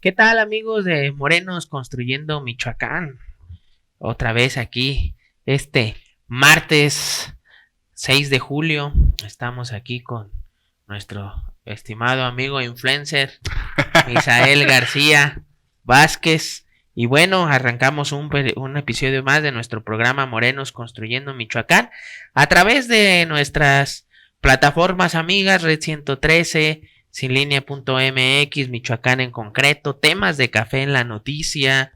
¿Qué tal, amigos de Morenos Construyendo Michoacán? Otra vez aquí, este martes 6 de julio, estamos aquí con nuestro estimado amigo influencer, Misael García Vázquez. Y bueno, arrancamos un episodio más de nuestro programa Morenos Construyendo Michoacán a través de nuestras plataformas amigas, Red 113, Sinlinea.mx, Michoacán en concreto, temas de café en la noticia,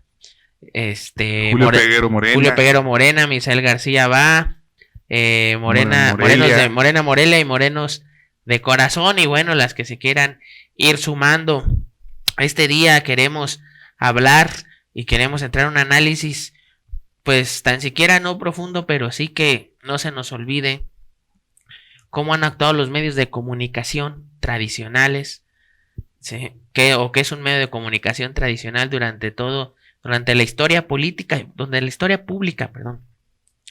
Julio Julio Morena, Peguero Morena, Misael García va, Morenos de Morelia. Morena Morelia y Morenos de Corazón, y bueno, las que se quieran ir sumando. Este día queremos hablar y queremos entrar en un análisis, pues tan siquiera no profundo, pero sí que no se nos olvide cómo han actuado los medios de comunicación tradicionales, ¿sí? ¿Qué es un medio de comunicación tradicional durante la historia política, donde la historia pública, perdón,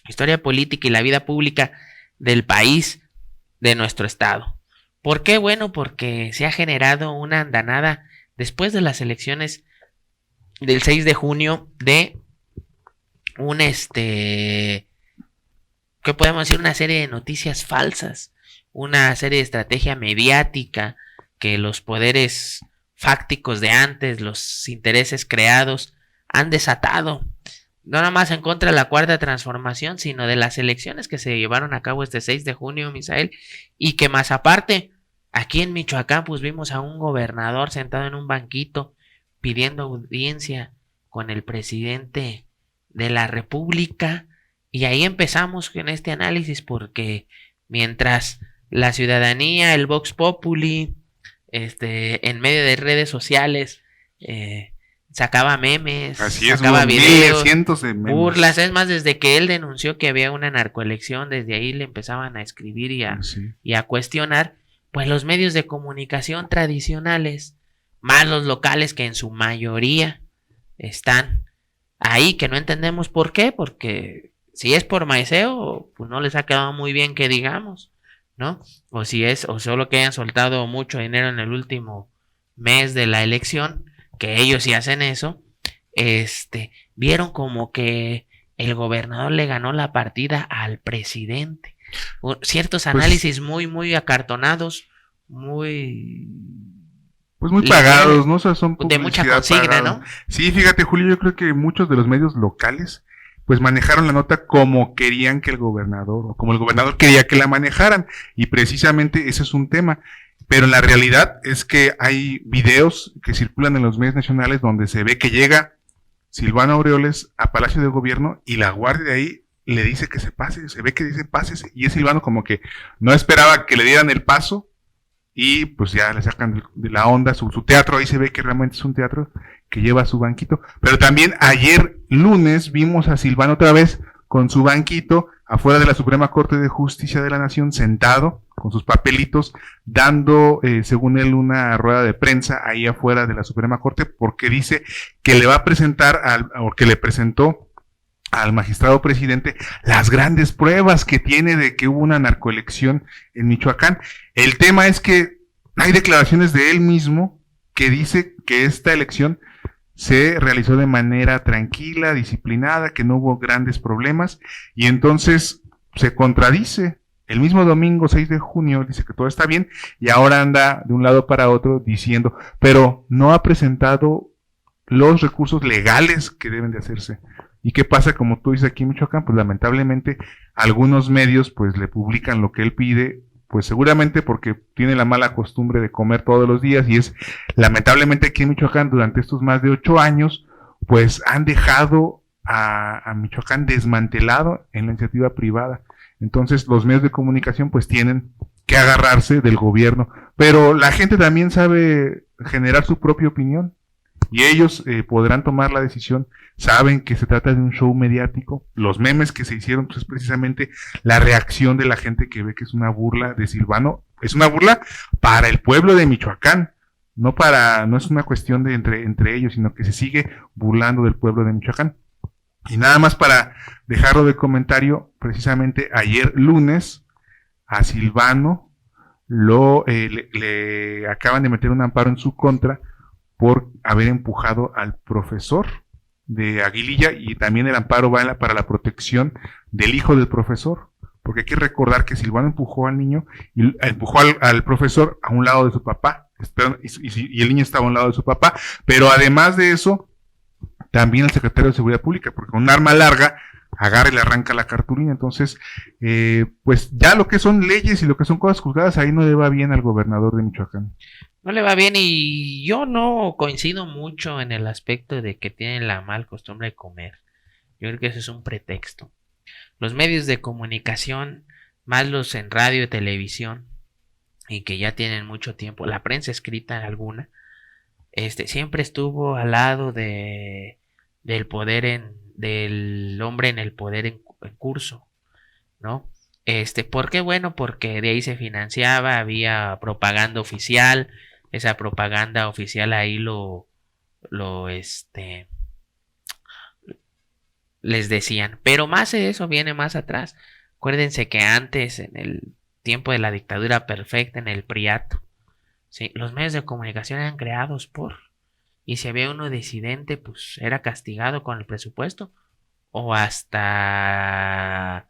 historia política y la vida pública del país, de nuestro estado? ¿Por qué? Bueno, porque se ha generado una andanada después de las elecciones del 6 de junio de un ¿qué podemos decir? Una serie de noticias falsas, una serie de estrategia mediática que los poderes fácticos de antes, los intereses creados, han desatado. No nada más en contra de la cuarta transformación, sino de las elecciones que se llevaron a cabo este 6 de junio, Misael, y que más aparte, aquí en Michoacán, pues vimos a un gobernador sentado en un banquito pidiendo audiencia con el presidente de la República, y ahí empezamos con este análisis, porque mientras la ciudadanía, el Vox Populi, en medio de redes sociales, sacaba memes, Así es, sacaba hubo miles, videos, cientos de burlas. memes. Es más, desde que él denunció que había una narcoelección, desde ahí le empezaban a escribir Sí. y a cuestionar, pues los medios de comunicación tradicionales, más los locales que en su mayoría están ahí, que no entendemos por qué, porque si es por maiceo, pues no les ha quedado muy bien que digamos, ¿no? O si es, o solo que hayan soltado mucho dinero en el último mes de la elección, que ellos sí hacen eso, vieron como que el gobernador le ganó la partida al presidente. Ciertos Pues, análisis muy acartonados, muy pues muy lineales, pagados, ¿no? O sea, son de mucha publicidad consigna, pagada. ¿no? Sí, fíjate, Julio, yo creo que muchos de los medios locales, pues manejaron la nota como querían que el gobernador, o como el gobernador quería que la manejaran. Y precisamente ese es un tema. Pero la realidad es que hay videos que circulan en los medios nacionales donde se ve que llega Silvano Aureoles a Palacio de Gobierno y la guardia de ahí le dice que se pase, se ve que dice pásese, y es Silvano como que no esperaba que le dieran el paso y pues ya le sacan de la onda su teatro, ahí se ve que realmente es un teatro que lleva su banquito, pero también ayer lunes vimos a Silvano otra vez con su banquito afuera de la Suprema Corte de Justicia de la Nación, sentado con sus papelitos, dando, según él, una rueda de prensa ahí afuera de la Suprema Corte, porque dice que le va a presentar, o que le presentó al magistrado presidente las grandes pruebas que tiene de que hubo una narcoelección en Michoacán. El tema es que hay declaraciones de él mismo que dice que esta elección se realizó de manera tranquila, disciplinada, que no hubo grandes problemas, y entonces se contradice. El mismo domingo 6 de junio dice que todo está bien y ahora anda de un lado para otro diciendo, pero no ha presentado los recursos legales que deben de hacerse. ¿Y qué pasa? Como tú dices aquí en Michoacán, pues lamentablemente algunos medios pues le publican lo que él pide, pues seguramente porque tiene la mala costumbre de comer todos los días, y es lamentablemente aquí en Michoacán durante estos más de 8 años pues han dejado a Michoacán desmantelado en la iniciativa privada. Entonces los medios de comunicación pues tienen que agarrarse del gobierno, pero la gente también sabe generar su propia opinión y ellos podrán tomar la decisión. Saben que se trata de un show mediático. Los memes que se hicieron pues, es precisamente la reacción de la gente que ve que es una burla de Silvano. Es una burla para el pueblo de Michoacán. No es una cuestión de entre ellos, sino que se sigue burlando del pueblo de Michoacán. Y nada más para dejarlo de comentario, precisamente ayer lunes a Silvano le acaban de meter un amparo en su contra por haber empujado al profesor de Aguililla, y también el amparo va para la protección del hijo del profesor, porque hay que recordar que Silvano empujó al niño y empujó al profesor a un lado de su papá, y el niño estaba a un lado de su papá, pero además de eso, también el secretario de Seguridad Pública, porque con un arma larga agarra y le arranca la cartulina. Entonces, pues ya lo que son leyes y lo que son cosas juzgadas, ahí no le va bien al gobernador de Michoacán. No le va bien, y yo no coincido mucho en el aspecto de que tienen la mal costumbre de comer. Yo creo que eso es un pretexto. Los medios de comunicación, más los en radio y televisión, y que ya tienen mucho tiempo, la prensa escrita alguna, siempre estuvo al lado del poder del hombre en el poder en curso, ¿no? ¿Por qué? Bueno, porque de ahí se financiaba, había propaganda oficial, esa propaganda oficial ahí les decían, pero más de eso viene más atrás. Acuérdense que antes, en el tiempo de la dictadura perfecta, en el priato, ¿sí?, los medios de comunicación eran creados y si había uno disidente, pues era castigado con el presupuesto, o hasta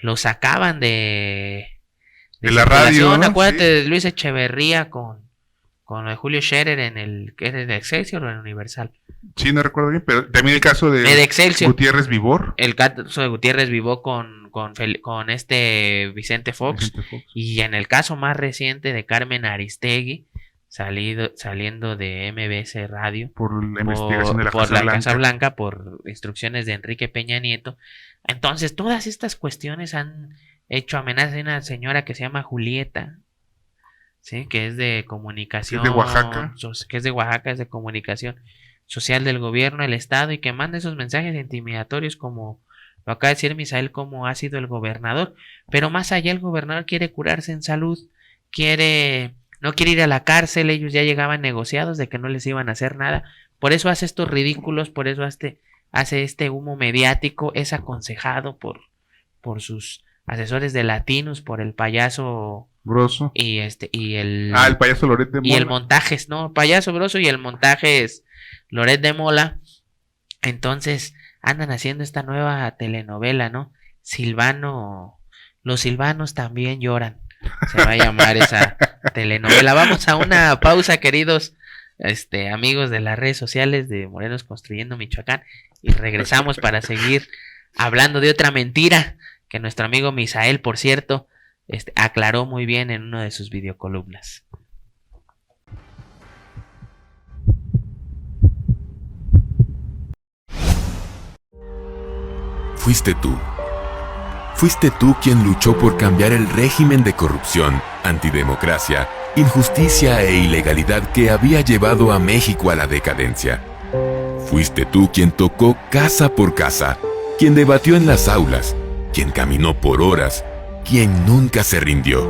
lo sacaban de la radio, ¿no? Acuérdate de Luis Echeverría con lo de Julio Scherer que era de Excelsior o en Universal. Sí, no recuerdo bien, pero también el caso de Gutiérrez Vivor. El caso de Gutiérrez Vivó con Vicente Fox. Y en el caso más reciente de Carmen Aristegui, saliendo de MBS Radio por la investigación de la Casa Blanca, por instrucciones de Enrique Peña Nieto. Entonces, todas estas cuestiones han hecho amenazas. Hay una señora que se llama Julieta, ¿sí?, que es de comunicación, es de Oaxaca, es de comunicación social del gobierno, el estado, y que manda esos mensajes intimidatorios, como lo acaba de decir Misael, como ha sido el gobernador. Pero más allá, el gobernador quiere curarse en salud, no quiere ir a la cárcel. Ellos ya llegaban negociados de que no les iban a hacer nada, por eso hace estos ridículos, por eso hace este humo mediático. Es aconsejado por sus asesores de Latinos, por el payaso Broso y el payaso Loret de Mola, y el montaje, payaso Broso, y el montaje es Loret de Mola. Entonces andan haciendo esta nueva telenovela, ¿no? Los silvanos también lloran, se va a llamar esa telenovela. Vamos a una pausa, queridos amigos de las redes sociales de Morenos Construyendo Michoacán, y regresamos para seguir hablando de otra mentira que nuestro amigo Misael, por cierto, aclaró muy bien en una de sus videocolumnas. Fuiste tú quien luchó por cambiar el régimen de corrupción, antidemocracia, injusticia e ilegalidad que había llevado a México a la decadencia. Fuiste tú quien tocó casa por casa, quien debatió en las aulas, quien caminó por horas, quien nunca se rindió.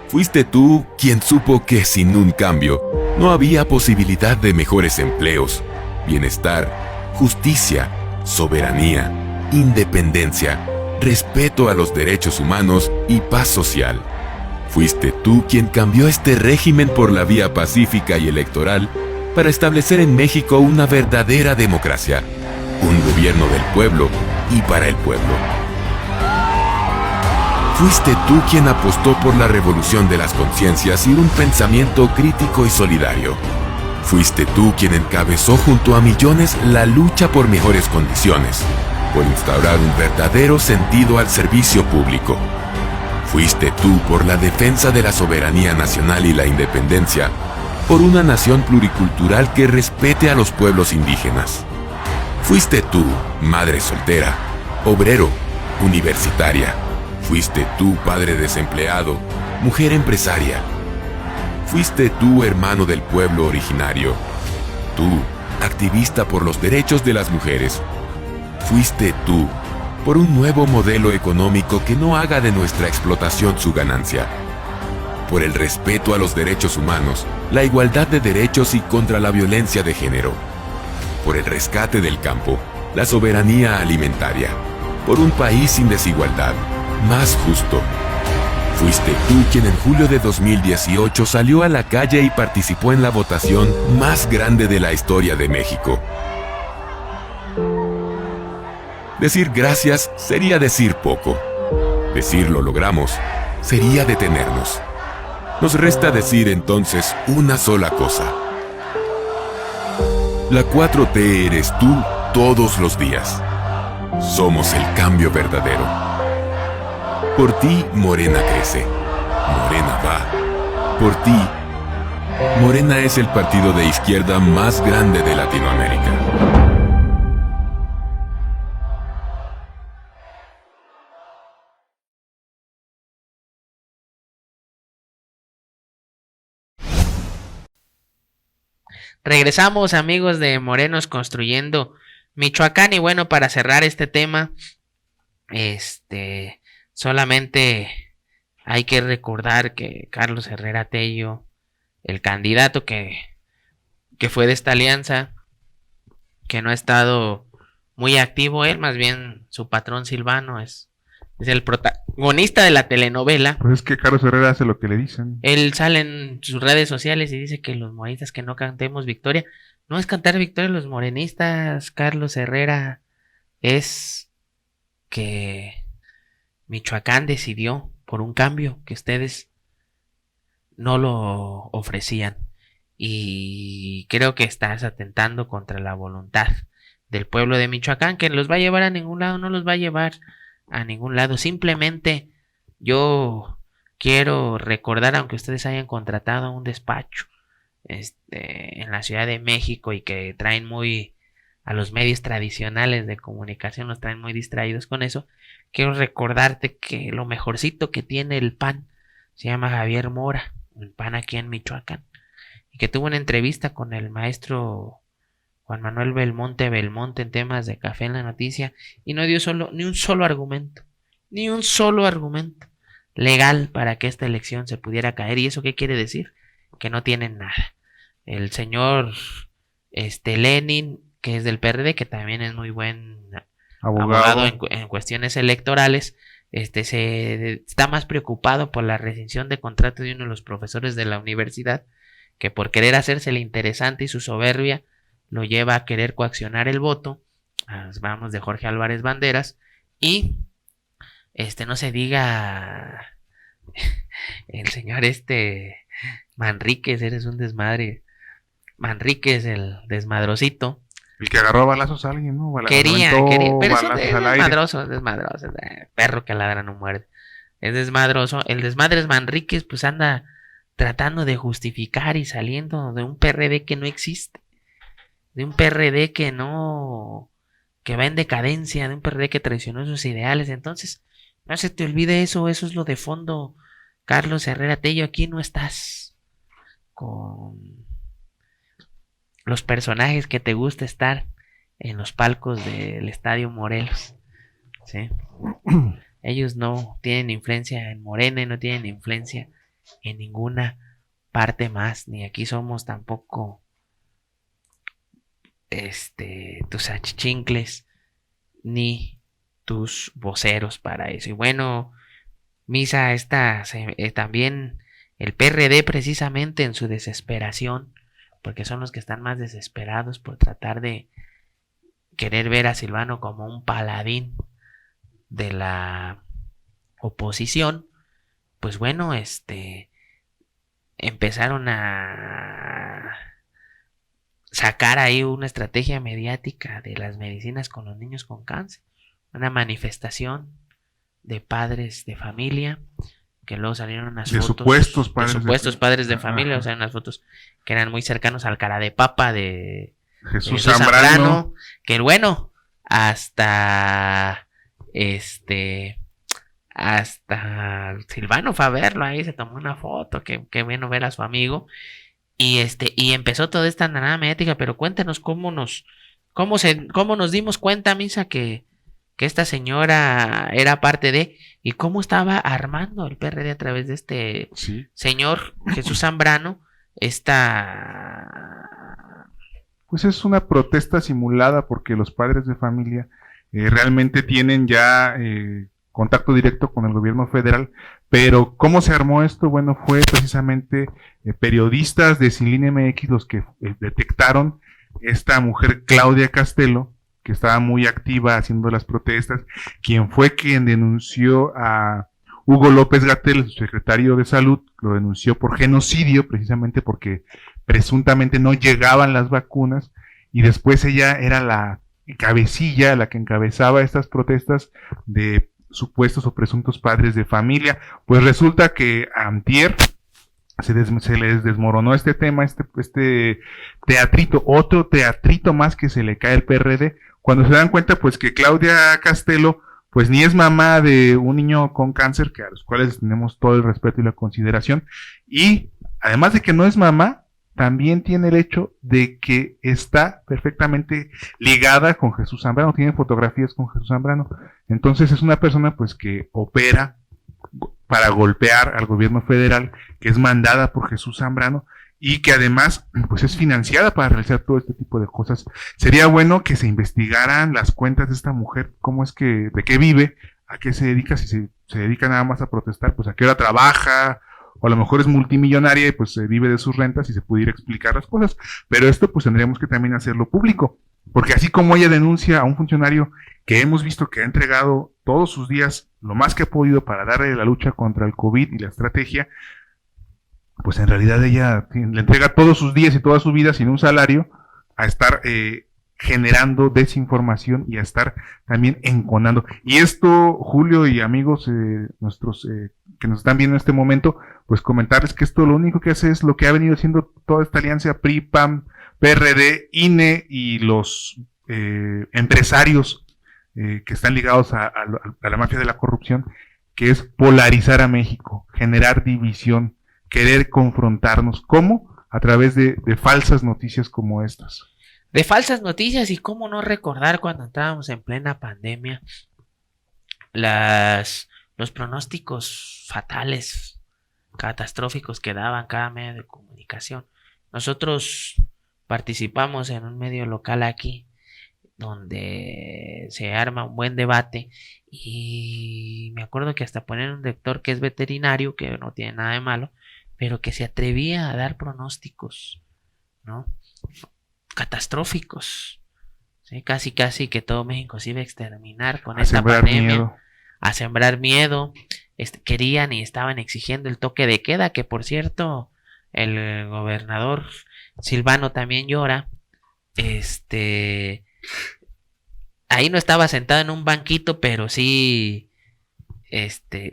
Fuiste tú quien supo que sin un cambio no había posibilidad de mejores empleos, bienestar, justicia, soberanía, independencia, respeto a los derechos humanos y paz social. Fuiste tú quien cambió este régimen por la vía pacífica y electoral para establecer en México una verdadera democracia, un gobierno del pueblo y para el pueblo. Fuiste tú quien apostó por la revolución de las conciencias y un pensamiento crítico y solidario. Fuiste tú quien encabezó junto a millones la lucha por mejores condiciones, por instaurar un verdadero sentido al servicio público. Fuiste tú por la defensa de la soberanía nacional y la independencia, por una nación pluricultural que respete a los pueblos indígenas. Fuiste tú, madre soltera, obrero, universitaria. Fuiste tú, padre desempleado, mujer empresaria. Fuiste tú, hermano del pueblo originario. Tú, activista por los derechos de las mujeres. Fuiste tú, por un nuevo modelo económico que no haga de nuestra explotación su ganancia. Por el respeto a los derechos humanos, la igualdad de derechos y contra la violencia de género. Por el rescate del campo, la soberanía alimentaria. Por un país sin desigualdad, más justo. Fuiste tú quien en julio de 2018 salió a la calle y participó en la votación más grande de la historia de México. Decir gracias sería decir poco. Decir lo logramos sería detenernos. Nos resta decir entonces una sola cosa. La 4T eres tú todos los días. Somos el cambio verdadero. Por ti, Morena crece. Morena va. Por ti, Morena es el partido de izquierda más grande de Latinoamérica. Regresamos, amigos de Morenos Construyendo Michoacán, y bueno, para cerrar este tema, solamente hay que recordar que Carlos Herrera Tello, el candidato que fue de esta alianza, que no ha estado muy activo él, más bien su patrón Silvano es el protagonista de la telenovela. Pues es que Carlos Herrera hace lo que le dicen. Él sale en sus redes sociales y dice que los morenistas que no cantemos victoria. No es cantar victoria los morenistas, Carlos Herrera, es que Michoacán decidió por un cambio que ustedes no lo ofrecían. Y creo que estás atentando contra la voluntad del pueblo de Michoacán, que los va a llevar a ningún lado, no los va a llevar a ningún lado. Simplemente yo quiero recordar, aunque ustedes hayan contratado un despacho en la Ciudad de México y que traen muy a los medios tradicionales de comunicación, los traen muy distraídos con eso, quiero recordarte que lo mejorcito que tiene el PAN se llama Javier Mora, el PAN aquí en Michoacán, y que tuvo una entrevista con el maestro Juan Manuel Belmonte en temas de Café en la Noticia, y no dio ni un solo argumento legal para que esta elección se pudiera caer. ¿Y eso qué quiere decir? Que no tienen nada. El señor Lenin, que es del PRD, que también es muy buen abogado en cuestiones electorales, está más preocupado por la rescisión de contrato de uno de los profesores de la universidad, que por querer hacerse el interesante, y su soberbia lo lleva a querer coaccionar el voto. Vamos, de Jorge Álvarez Banderas. Y no se diga el señor Manríquez, eres un desmadre. Manríquez, el desmadrosito. El que agarró a balazos a alguien, ¿no? Quería, pero es desmadroso, perro que ladra no muerde. Es desmadroso. El desmadre es Manríquez, pues anda tratando de justificar y saliendo de un PRD que no existe. De un PRD que va en decadencia, de un PRD que traicionó sus ideales. Entonces, no se te olvide eso es lo de fondo. Carlos Herrera Tello, aquí no estás con los personajes que te gusta estar en los palcos del Estadio Morelos, ¿sí? Ellos no tienen influencia en Morena y no tienen influencia en ninguna parte más, ni aquí somos tampoco tus achichincles ni tus voceros para eso. Y bueno, Misa, también el PRD, precisamente en su desesperación, porque son los que están más desesperados por tratar de querer ver a Silvano como un paladín de la oposición, pues bueno, empezaron a sacar ahí una estrategia mediática de las medicinas con los niños con cáncer, una manifestación de padres de familia, que luego salieron unas fotos supuestos padres de familia, o sea, unas fotos que eran muy cercanos al cara de papa de Jesús Zambrano, que bueno, hasta Silvano fue a verlo ahí, se tomó una foto, que bueno ver a su amigo. Y empezó toda esta andanada mediática, pero cuéntanos cómo nos dimos cuenta, Misa, que esta señora era parte de, y cómo estaba armando el PRD a través de este señor Jesús Zambrano, Pues es una protesta simulada, porque los padres de familia realmente tienen ya contacto directo con el gobierno federal. Pero ¿cómo se armó esto? Bueno, fue precisamente periodistas de Sin Línea MX los que detectaron esta mujer Claudia Castelo, que estaba muy activa haciendo las protestas, quien denunció a Hugo López-Gatell, su secretario de Salud, lo denunció por genocidio, precisamente porque presuntamente no llegaban las vacunas, y después ella era la cabecilla, la que encabezaba estas protestas de supuestos o presuntos padres de familia. Pues resulta que antier se les desmoronó este tema, este teatrito, otro teatrito más que se le cae al PRD, cuando se dan cuenta pues que Claudia Castelo pues ni es mamá de un niño con cáncer, que a los cuales tenemos todo el respeto y la consideración, y además de que no es mamá, también tiene el hecho de que está perfectamente ligada con Jesús Zambrano, tiene fotografías con Jesús Zambrano. Entonces es una persona pues que opera para golpear al gobierno federal, que es mandada por Jesús Zambrano y que además pues es financiada para realizar todo este tipo de cosas. Sería bueno que se investigaran las cuentas de esta mujer, cómo es que, de qué vive, a qué se dedica, si se dedica nada más a protestar, pues a qué hora trabaja, o a lo mejor es multimillonaria y pues vive de sus rentas y se pudiera explicar las cosas. Pero esto pues tendríamos que también hacerlo público, porque así como ella denuncia a un funcionario que hemos visto que ha entregado todos sus días lo más que ha podido para darle la lucha contra el COVID y la estrategia, pues en realidad ella le entrega todos sus días y toda su vida sin un salario a estar generando desinformación y a estar también enconando. Y esto, Julio y amigos nuestros que nos están viendo en este momento, pues comentarles que esto lo único que hace es lo que ha venido haciendo toda esta alianza PRI, PAN, PRD, INE y los empresarios que están ligados a la mafia de la corrupción, que es polarizar a México, generar división, querer confrontarnos. ¿Cómo? A través de falsas noticias como estas. De falsas noticias, y cómo no recordar cuando estábamos en plena pandemia los pronósticos fatales, catastróficos que daban cada medio de comunicación. Nosotros participamos en un medio local aquí donde se arma un buen debate, y me acuerdo que hasta poner un lector que es veterinario, que no tiene nada de malo, pero que se atrevía a dar pronósticos, ¿no?, catastróficos, ¿sí? Casi que todo México se iba a exterminar con esta pandemia, a sembrar miedo. Querían y estaban exigiendo el toque de queda, que por cierto el gobernador Silvano también llora. Ahí no estaba sentado en un banquito, pero sí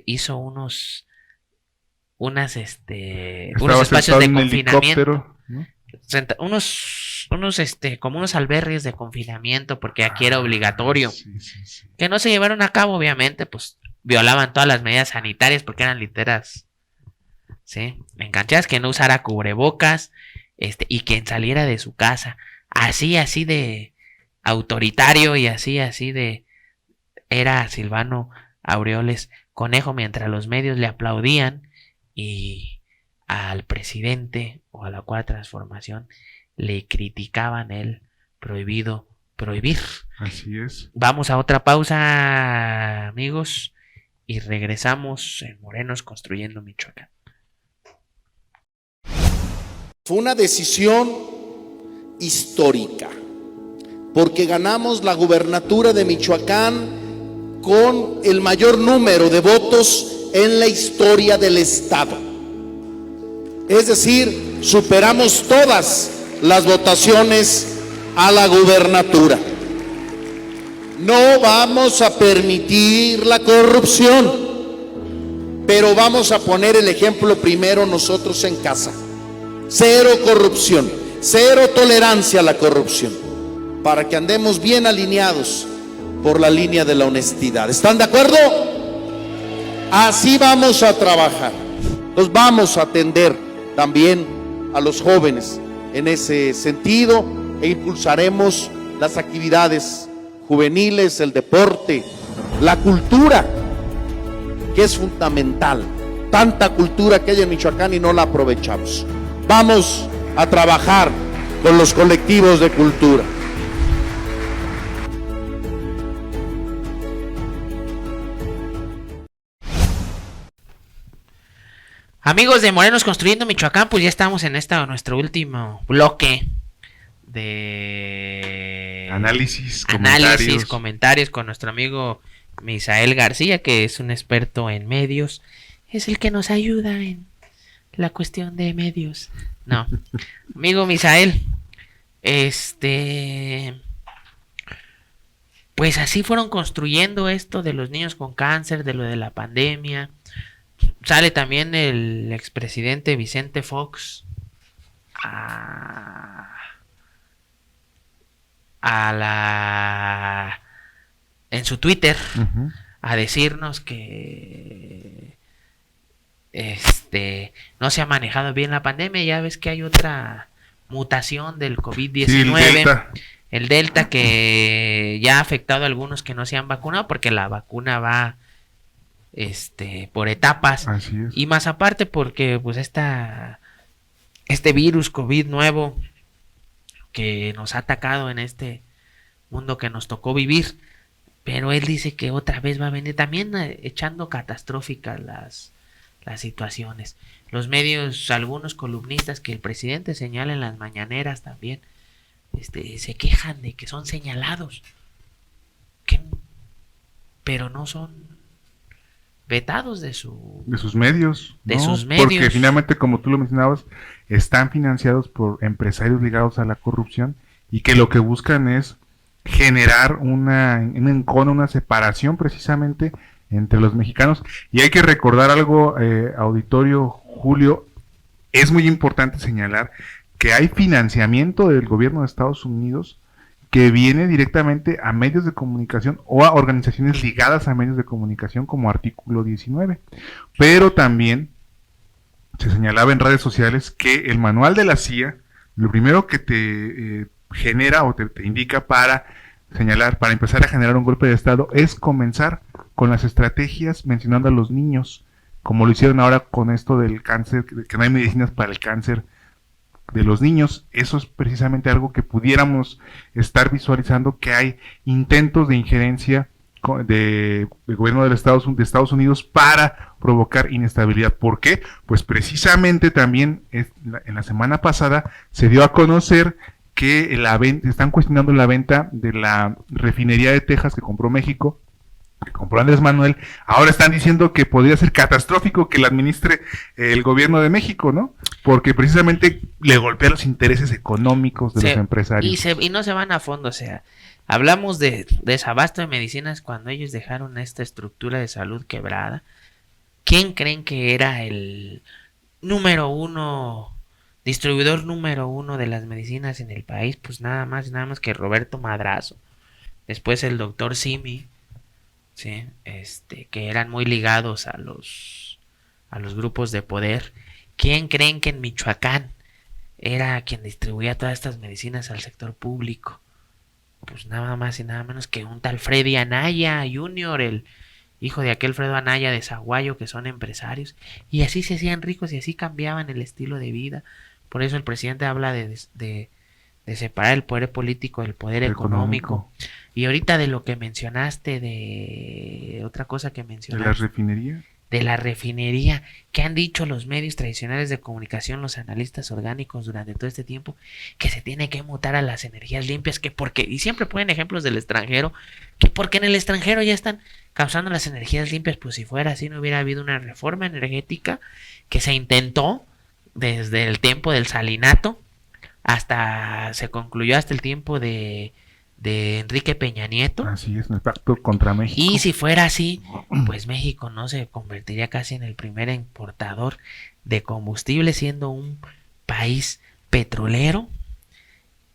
hizo unos espacios de confinamiento, ¿no? Como unos albergues de confinamiento, porque aquí era obligatorio, que no se llevaron a cabo, obviamente, pues violaban todas las medidas sanitarias porque eran literas, ¿sí? Enganchadas, que no usara cubrebocas, y quien saliera de su casa, así de autoritario y así de, era Silvano Aureoles Conejo, mientras los medios le aplaudían y al presidente o a la Cuarta Transformación le criticaban el prohibido prohibir. Así es. Vamos a otra pausa, amigos, y regresamos en Morenos Construyendo Michoacán. Fue una decisión histórica, porque ganamos la gubernatura de Michoacán con el mayor número de votos en la historia del estado. Es decir, superamos todas las votaciones a la gubernatura. No vamos a permitir la corrupción, pero vamos a poner el ejemplo primero nosotros en casa. Cero corrupción, cero tolerancia a la corrupción, para que andemos bien alineados por la línea de la honestidad. ¿Están de acuerdo? Así vamos a trabajar. Nos vamos a atender también a los jóvenes en ese sentido, e impulsaremos las actividades juveniles, el deporte, la cultura, que es fundamental. Tanta cultura que hay en Michoacán y no la aprovechamos. Vamos a trabajar con los colectivos de cultura. Amigos de Morenos Construyendo Michoacán, pues ya estamos en nuestro último bloque de Análisis, comentarios con nuestro amigo Misael García, que es un experto en medios. Es el que nos ayuda en la cuestión de medios. No, amigo Misael, pues así fueron construyendo esto de los niños con cáncer, de lo de la pandemia. Sale también el expresidente Vicente Fox en su Twitter a decirnos que no se ha manejado bien la pandemia. Ya ves que hay otra mutación del COVID-19, el Delta, que ya ha afectado a algunos que no se han vacunado, porque la vacuna va por etapas. Así es. Y más aparte porque pues este virus COVID nuevo que nos ha atacado en este mundo que nos tocó vivir, pero él dice que otra vez va a venir, también echando catastróficas las situaciones. Los medios, algunos columnistas que el presidente señala en las mañaneras también, se quejan de que son señalados, pero no son vetados de sus medios. Porque finalmente, como tú lo mencionabas, están financiados por empresarios ligados a la corrupción y que lo que buscan es generar un encono, una separación precisamente entre los mexicanos. Y hay que recordar algo, auditorio, Julio, es muy importante señalar que hay financiamiento del gobierno de Estados Unidos que viene directamente a medios de comunicación o a organizaciones ligadas a medios de comunicación como Artículo 19. Pero también se señalaba en redes sociales que el manual de la CIA, lo primero que te genera o te indica para empezar a generar un golpe de Estado, es comenzar con las estrategias mencionando a los niños, como lo hicieron ahora con esto del cáncer, que no hay medicinas para el cáncer de los niños. Eso es precisamente algo que pudiéramos estar visualizando, que hay intentos de injerencia del gobierno de Estados Unidos para provocar inestabilidad. ¿Por qué? Pues precisamente también en la semana pasada se dio a conocer que están cuestionando la venta de la refinería de Texas que compró México, que compró Andrés Manuel. Ahora están diciendo que podría ser catastrófico que la administre el gobierno de México, ¿no? Porque precisamente le golpea los intereses económicos de los empresarios. Y no se van a fondo, o sea, hablamos de desabasto de medicinas cuando ellos dejaron esta estructura de salud quebrada. ¿Quién creen que era el distribuidor número uno de las medicinas en el país? Pues nada más que Roberto Madrazo. Después el doctor Simi, ¿sí? Que eran muy ligados a los grupos de poder. ¿Quién creen que en Michoacán era quien distribuía todas estas medicinas al sector público? Pues nada más y nada menos que un tal Freddy Anaya Jr., el hijo de aquel Fredo Anaya de Zaguayo, que son empresarios, y así se hacían ricos y así cambiaban el estilo de vida. Por eso el presidente habla de separar el poder político del poder económico. Y ahorita de lo que mencionaste, de otra cosa que mencionaste, de la refinería, que han dicho los medios tradicionales de comunicación, los analistas orgánicos durante todo este tiempo, que se tiene que mutar a las energías limpias, y siempre ponen ejemplos del extranjero, que porque en el extranjero ya están causando las energías limpias. Pues si fuera así, no hubiera habido una reforma energética que se intentó desde el tiempo del Salinato se concluyó hasta el tiempo de Enrique Peña Nieto. Así es, el pacto contra México. Y si fuera así, pues México no se convertiría casi en el primer importador de combustible, siendo un país petrolero.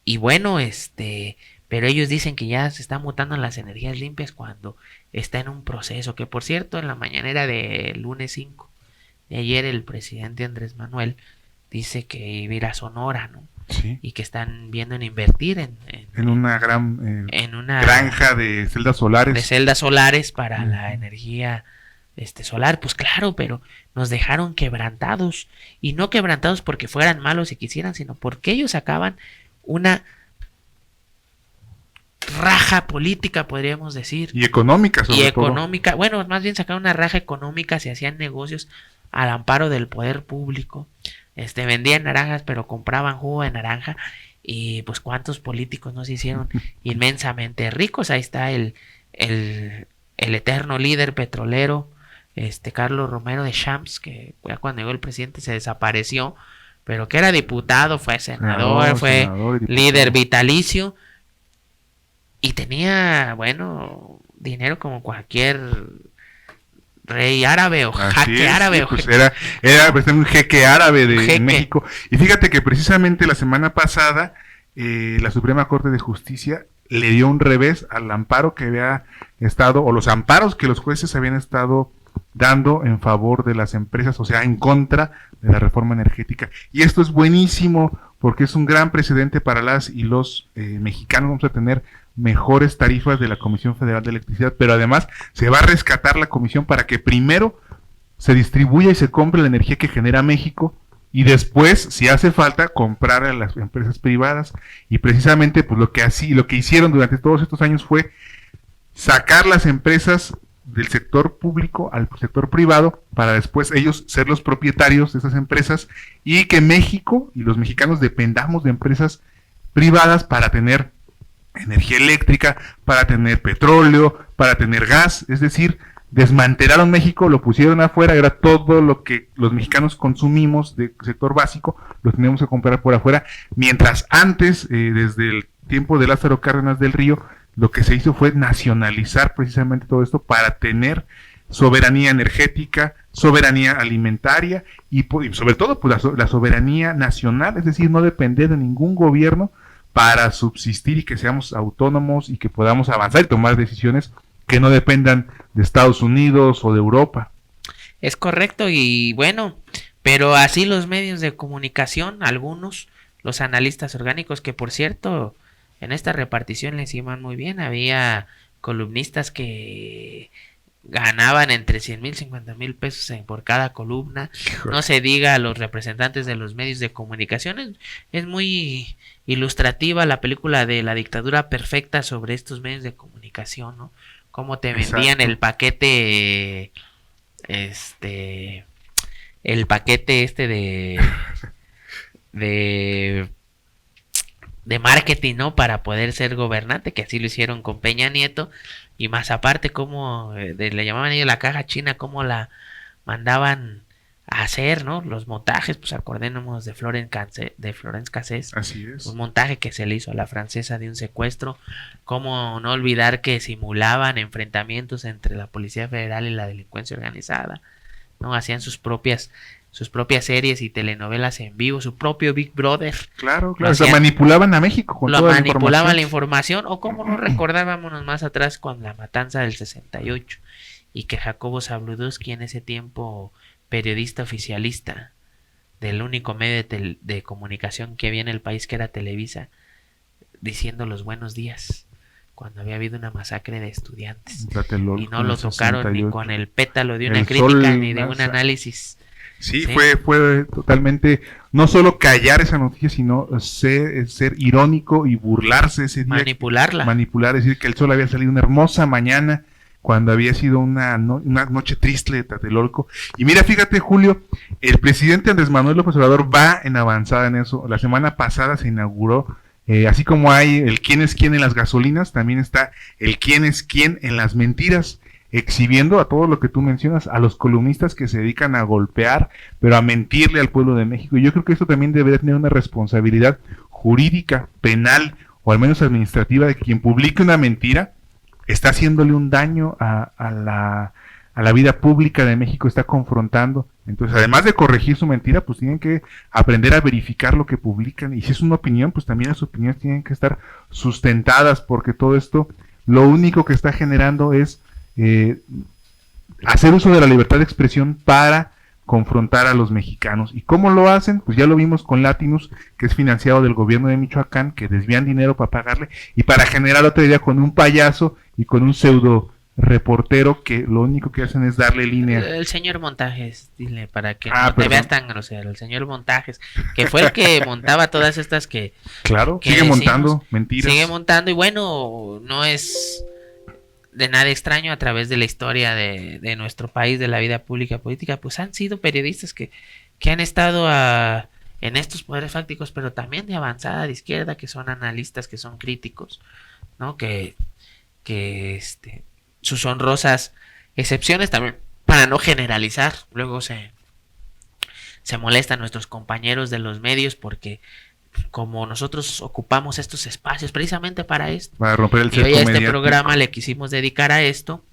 Y bueno, pero ellos dicen que ya se está mutando en las energías limpias cuando está en un proceso, que por cierto, en la mañanera del lunes 5 de ayer, el presidente Andrés Manuel dice que iba a ir a Sonora, ¿no? Sí. Y que están viendo en invertir en una gran granja de celdas solares. De celdas solares para la energía solar. Pues claro, pero nos dejaron quebrantados. Y no quebrantados porque fueran malos y quisieran, sino porque ellos sacaban una raja política, podríamos decir. Y económica, sobre todo. Bueno, más bien sacaban una raja económica, se hacían negocios al amparo del poder público. Vendían naranjas, pero compraban jugo de naranja. Y pues cuántos políticos no se hicieron inmensamente ricos. Ahí está el eterno líder petrolero, Carlos Romero de Champs, que ya cuando llegó el presidente se desapareció, pero que era diputado, fue senador, fue líder vitalicio y tenía, bueno, dinero como cualquier rey árabe o jaque árabe. Sí, pues era pues, un jeque árabe de México. Y fíjate que precisamente la semana pasada la Suprema Corte de Justicia le dio un revés al amparo que había estado, o los amparos que los jueces habían estado dando en favor de las empresas, o sea, en contra de la reforma energética. Y esto es buenísimo porque es un gran precedente para las y los mexicanos. Vamos a tener mejores tarifas de la Comisión Federal de Electricidad, pero además se va a rescatar la comisión para que primero se distribuya y se compre la energía que genera México y después, si hace falta, comprar a las empresas privadas. Y precisamente pues lo que hicieron durante todos estos años fue sacar las empresas del sector público al sector privado para después ellos ser los propietarios de esas empresas y que México y los mexicanos dependamos de empresas privadas para tener energía eléctrica, para tener petróleo, para tener gas. Es decir, desmantelaron México, lo pusieron afuera, era todo lo que los mexicanos consumimos de sector básico, lo teníamos que comprar por afuera, mientras antes, desde el tiempo de Lázaro Cárdenas del Río, lo que se hizo fue nacionalizar precisamente todo esto para tener soberanía energética, soberanía alimentaria y sobre todo pues, la soberanía nacional, es decir, no depender de ningún gobierno para subsistir y que seamos autónomos y que podamos avanzar y tomar decisiones que no dependan de Estados Unidos o de Europa. Es correcto, y bueno, pero así los medios de comunicación, algunos, los analistas orgánicos, que por cierto, en esta repartición les iban muy bien, había columnistas que ganaban entre 100,000 y 50,000 pesos por cada columna. No se diga a los representantes de los medios de comunicación. Es muy ilustrativa la película de La dictadura perfecta sobre estos medios de comunicación, ¿no? Cómo te vendían el paquete de marketing, ¿no? Para poder ser gobernante, que así lo hicieron con Peña Nieto. Y más aparte, como le llamaban ellos la caja china, cómo la mandaban a hacer, ¿no? Los montajes, pues acordémonos de Florence Cassés. Así es. Un montaje que se le hizo a la francesa de un secuestro. Cómo no olvidar que simulaban enfrentamientos entre la Policía Federal y la delincuencia organizada, ¿no? Hacían sus propias series y telenovelas en vivo, su propio Big Brother. Claro. O sea, manipulaban a México con toda manipulaban la información. O como no recordábamos más atrás con la matanza del 68 y que Jacobo Zabludovsky, en ese tiempo periodista oficialista del único medio de comunicación que había en el país, que era Televisa, diciendo los buenos días cuando había habido una masacre de estudiantes y no lo tocaron ni con el pétalo de una crítica ni de un análisis. Sí, fue totalmente, no solo callar esa noticia, sino ser irónico y burlarse ese día. Manipular, decir que el sol había salido una hermosa mañana cuando había sido una noche triste de Tlatelolco. Y mira, fíjate, Julio, el presidente Andrés Manuel López Obrador va en avanzada en eso. La semana pasada se inauguró, así como hay el quién es quién en las gasolinas, también está el quién es quién en las mentiras, exhibiendo a todo lo que tú mencionas, a los columnistas que se dedican a golpear, pero a mentirle al pueblo de México. Y yo creo que esto también debería tener una responsabilidad jurídica, penal, o al menos administrativa, de que quien publique una mentira está haciéndole un daño a la vida pública de México, está confrontando. Entonces, además de corregir su mentira, pues tienen que aprender a verificar lo que publican. Y si es una opinión, pues también las opiniones tienen que estar sustentadas, porque todo esto lo único que está generando es hacer uso de la libertad de expresión para confrontar a los mexicanos. ¿Y cómo lo hacen? Pues ya lo vimos con Latinus, que es financiado del gobierno de Michoacán, que desvían dinero para pagarle, y para generar otra idea con un payaso y con un pseudo reportero que lo único que hacen es darle línea. El señor Montajes, dile, para que no te veas tan grosero, el señor Montajes, que fue el que montaba todas estas que claro, sigue montando mentiras. Sigue montando, y bueno, no es de nada extraño, a través de la historia de nuestro país, de la vida pública política, pues han sido periodistas que han estado en estos poderes fácticos, pero también de avanzada, de izquierda, que son analistas, que son críticos, ¿no? Que sus honrosas excepciones también, para no generalizar. Luego se molestan nuestros compañeros de los medios porque como nosotros ocupamos estos espacios precisamente para esto, para romper el y hoy a este mediático. programa le quisimos dedicar a esto,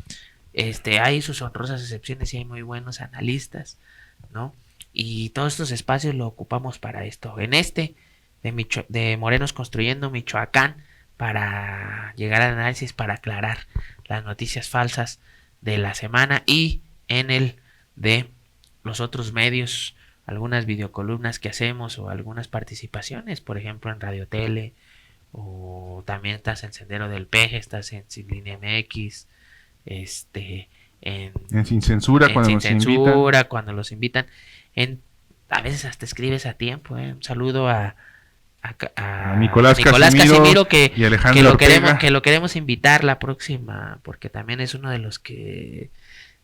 hay sus honrosas excepciones y hay muy buenos analistas, ¿no? Y todos estos espacios lo ocupamos para esto. En de Morenos Construyendo Michoacán, para llegar al análisis, para aclarar las noticias falsas de la semana, y en el de los otros medios, algunas videocolumnas que hacemos o algunas participaciones, por ejemplo en Radio Tele, o también estás en Sendero del Peje, estás en Sin Línea MX, en Sin Censura, cuando Sin nos Censura, invitan. cuando los invitan, a veces hasta escribes a tiempo. Un saludo a Nicolás Casimiro que y Alejandro Ortega. que lo queremos invitar la próxima, porque también es uno de los que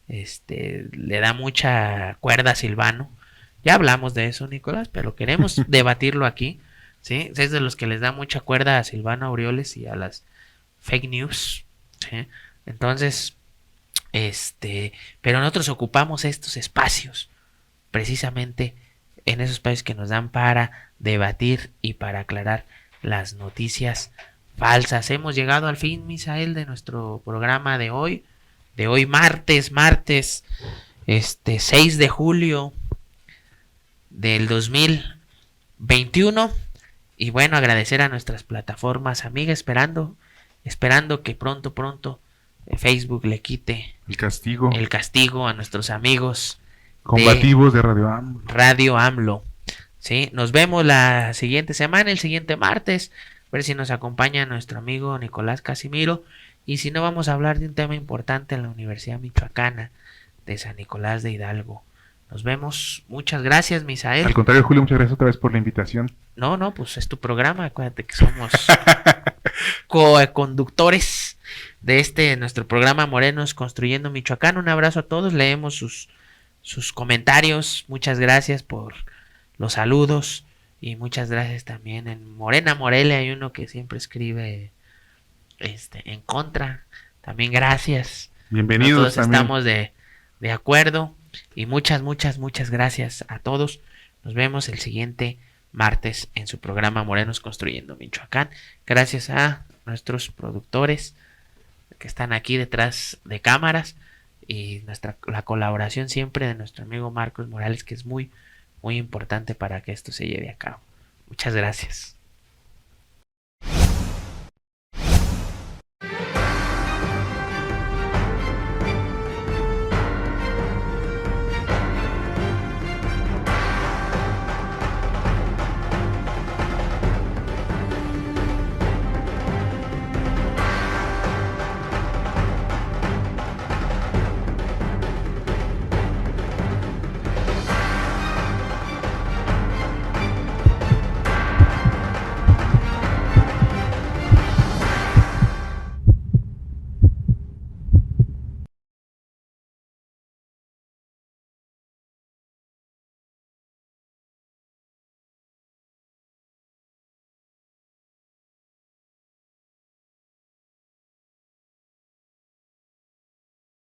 le da mucha cuerda a Silvano. Ya hablamos de eso, Nicolás, pero queremos debatirlo aquí, ¿sí? Es de los que les da mucha cuerda a Silvano Aureoles y a las fake news, ¿sí? Entonces, pero nosotros ocupamos estos espacios, precisamente en esos espacios que nos dan para debatir y para aclarar las noticias falsas. Hemos llegado al fin, Misael, de nuestro programa de hoy martes 6 de julio del 2021. Y bueno, agradecer a nuestras plataformas amigas, esperando que pronto Facebook le quite el castigo a nuestros amigos combativos de Radio AMLO. ¿Sí? Nos vemos la siguiente semana, el siguiente martes, a ver si nos acompaña nuestro amigo Nicolás Casimiro, y si no, vamos a hablar de un tema importante en la Universidad Michoacana de San Nicolás de Hidalgo. Nos vemos. Muchas gracias, Misael. Al contrario, Julio, muchas gracias otra vez por la invitación. No, pues es tu programa. Acuérdate que somos co-conductores de nuestro programa Morenos Construyendo Michoacán. Un abrazo a todos. Leemos sus comentarios. Muchas gracias por los saludos. Y muchas gracias también en Morena Morelia. Hay uno que siempre escribe en contra. También gracias. Bienvenidos. Todos también estamos de acuerdo. Y muchas gracias a todos. Nos vemos el siguiente martes en su programa Morenos Construyendo Michoacán. Gracias a nuestros productores que están aquí detrás de cámaras, y la colaboración siempre de nuestro amigo Marcos Morales, que es muy, muy importante para que esto se lleve a cabo. Muchas gracias.